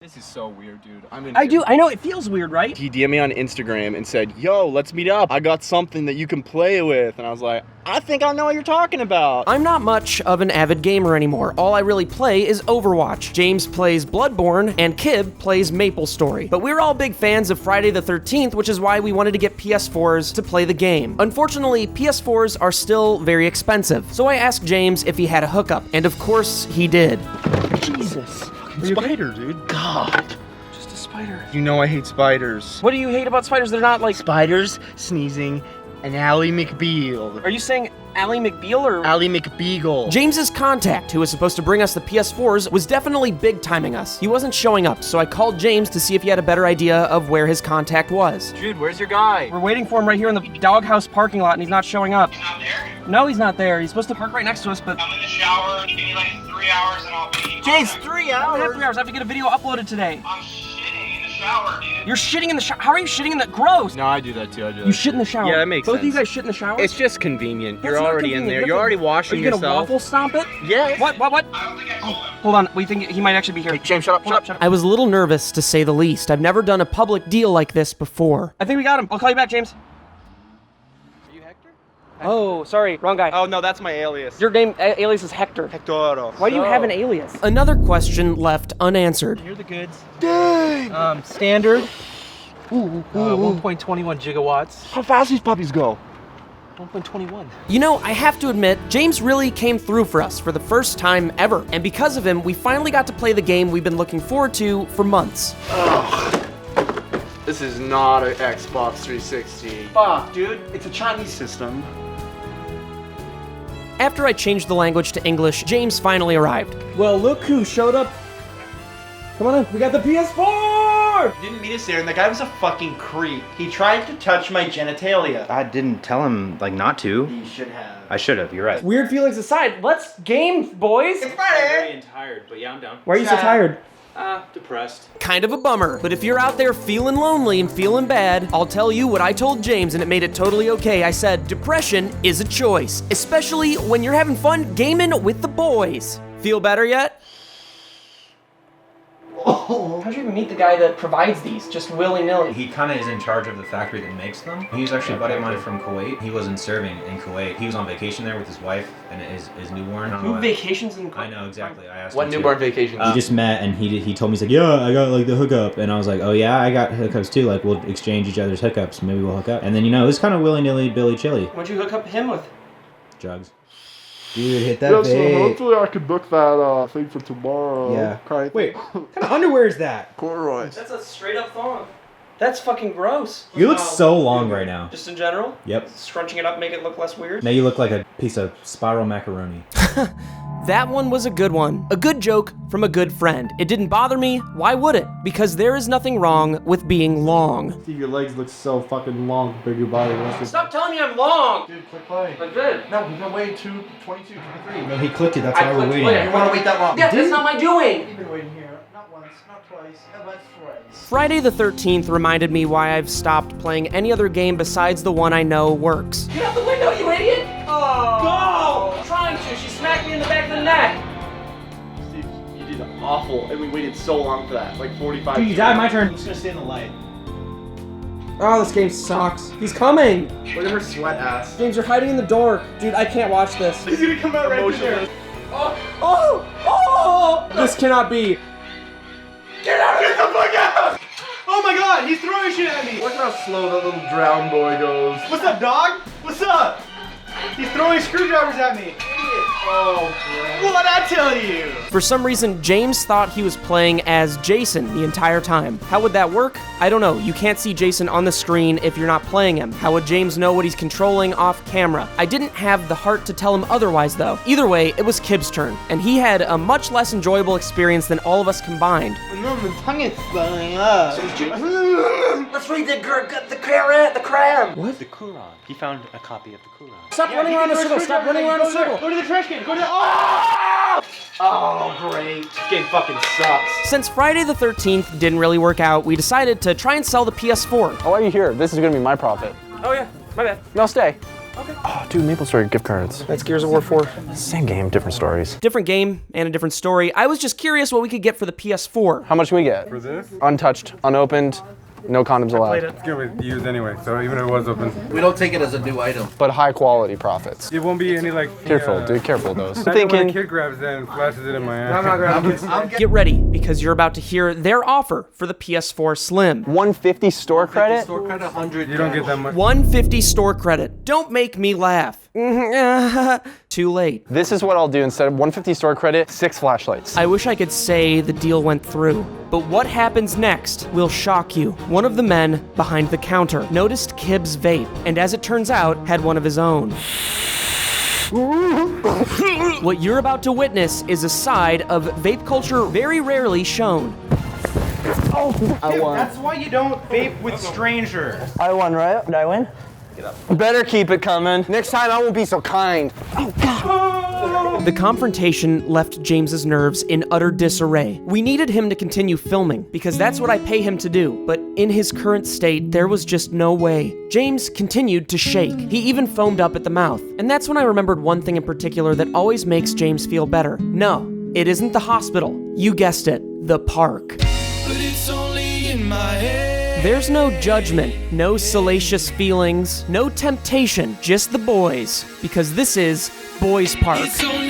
This is so weird, dude. I know, it feels weird, right? He DM'd me on Instagram and said, yo, let's meet up. I got something that you can play with. And I was like, I think I know what you're talking about. I'm not much of an avid gamer anymore. All I really play is Overwatch. James plays Bloodborne, and Kib plays MapleStory. But we're all big fans of Friday the 13th, which is why we wanted to get PS4s to play the game. Unfortunately, PS4s are still very expensive. So I asked James if he had a hookup, and of course he did. Jesus. Spider, dude. God. Just a spider. You know I hate spiders. What do you hate about spiders? They're not like... Spiders, sneezing, and Ally McBeal. Are you saying Ally McBeal or... Ally McBeagle. James's contact, who was supposed to bring us the PS4s, was definitely big-timing us. He wasn't showing up, so I called James to see if he had a better idea of where his contact was. Dude, where's your guy? We're waiting for him right here in the doghouse parking lot, and he's not showing up. He's not there? No, he's not there. He's supposed to park right next to us, but... I'm in the shower. Give me like 3 hours and I'll be... James, 3 I don't have hours? 3 hours. I have to get a video uploaded today. I'm shitting in the shower, dude. You're shitting in the shower. How are you shitting in the... Gross! No, I do that too. You shit in the shower. Yeah, that makes Both sense. of you guys shit in the shower? It's just convenient. That's You're not already in convenient. there. You You're have already to- washing Are you gonna yourself. waffle stomp it? Yeah. What? I don't think I told him. Hold on. We think he might actually be here. Hey, James, shut up, shut up. I was a little nervous, to say the least. I've never done a public deal like this before. I think we got him. I'll call you back, James. Are you Hector? Oh, sorry. Wrong guy. Oh, no, that's my alias. Your name alias is Hector. Hector. Why do you have an alias? Another question left unanswered. Here are the goods. Dang! Standard, 1.21 gigawatts. How fast these puppies go? 1.21. You know, I have to admit, James really came through for us for the first time ever. And because of him, we finally got to play the game we've been looking forward to for months. This is not an Xbox 360. Fuck, dude. It's a Chinese system. After I changed the language to English, James finally arrived. Well, look who showed up. Come on in. We got the PS4! Didn't meet us there, and the guy was a fucking creep. He tried to touch my genitalia. I didn't tell him, like, not to. You should have. I should have, you're right. Weird feelings aside, let's game, boys. It's Friday! And tired, but yeah, I'm down. Why are you so tired? Depressed. Kind of a bummer, but if you're out there feeling lonely and feeling bad, I'll tell you what I told James and it made it totally okay. I said, depression is a choice, especially when you're having fun gaming with the boys. Feel better yet? How'd you even meet the guy that provides these? Just willy-nilly. He kind of is in charge of the factory that makes them. He's actually a buddy of mine from Kuwait. He wasn't serving in Kuwait. He was on vacation there with his wife and his newborn. Who vacations in... I know, exactly. I asked What him newborn too. vacation? We just met and he told me, he's like, yeah, I got like the hookup. And I was like, oh yeah, I got hookups too. Like we'll exchange each other's hookups. Maybe we'll hook up. And then, you know, it was kind of willy-nilly Billy Chili. What'd you hook up him with? Drugs. Dude, hit that Yeah, so vape. hopefully I can book that thing for tomorrow. Yeah. Okay. Wait, what kind of underwear is that? Corduroys. That's a straight-up thong. That's fucking gross. You look so long right now. Just in general? Yep. Scrunching it up, make it look less weird? Now you look like a piece of spiral macaroni. That one was a good one. A good joke from a good friend. It didn't bother me. Why would it? Because there is nothing wrong with being long. See, your legs look so fucking long compared to your body. Stop telling me I'm long! Dude, click play. Like good. No, we've been waiting 22, 23. No, he clicked it. That's I why we're clicked waiting. play. You want to wait that long? Yeah, that's not my doing! You've been waiting here. Not once, not twice, not twice. Friday the 13th reminded me why I've stopped playing any other game besides the one I know works. Get out the window, you idiot! Oh! Go! I'm trying to. She smacked me in the back of the neck. Steve, you did awful, and we waited so long for that. Like 45 Dude, you died. My turn. I'm just gonna stay in the light. Oh, this game sucks. He's coming! Look at her sweat ass. James, you're hiding in the door. Dude, I can't watch this. He's gonna come out right there. Oh! This cannot be. Get out! Get the fuck out! Oh my god, he's throwing shit at me! Look how slow that little drown boy goes. What's up, dog? What's up? He's throwing screwdrivers at me. Oh, What'd I tell you? For some reason, James thought he was playing as Jason the entire time. How would that work? I don't know. You can't see Jason on the screen if you're not playing him. How would James know what he's controlling off camera? I didn't have the heart to tell him otherwise, though. Either way, it was Kib's turn, and he had a much less enjoyable experience than all of us combined. No, my tongue is swelling up. Let's read the crab. What? The Quran. He found a copy of the Quran. Stop running around in a circle. Stop running around in a circle. Go to the trash can. Go to the. Oh! Oh, great. This game fucking sucks. Since Friday the 13th didn't really work out, we decided to try and sell the PS4. Why are you here? This is gonna be my profit. Oh yeah, my bad. No, stay. Oh, dude, MapleStory gift cards. That's Gears of War 4. Same game, different stories. Different game and a different story. I was just curious what we could get for the PS4. How much can we get? For this? Untouched, unopened, no condoms allowed. It's gonna be used anyway, so even if it was open. We don't take it as a new item. But high quality profits. It won't be any like. Careful, dude, careful those. When a Thinking. kid grabs that and flashes it in my ass. Get ready, because you're about to hear their offer for the PS4 Slim. 150 store credit? Store credit 100. You don't get that much. 150 store credit. Don't make me laugh. Too late. This is what I'll do instead of 150 store credit, 6 flashlights. I wish I could say the deal went through, but what happens next will shock you. One of the men behind the counter noticed Kib's vape, and as it turns out, had one of his own. What you're about to witness is a side of vape culture very rarely shown. I won. That's why you don't vape with strangers. I won, right? Did I win? Better keep it coming. Next time I won't be so kind. The confrontation left James's nerves in utter disarray. We needed him to continue filming, because that's what I pay him to do, but in his current state, there was just no way. James continued to shake. He even foamed up at the mouth. And that's when I remembered one thing in particular that always makes James feel better. No, it isn't the hospital. You guessed it, the park. But it's only in my head. There's no judgment, no salacious feelings, no temptation, just the boys, because this is Boys Park. It's only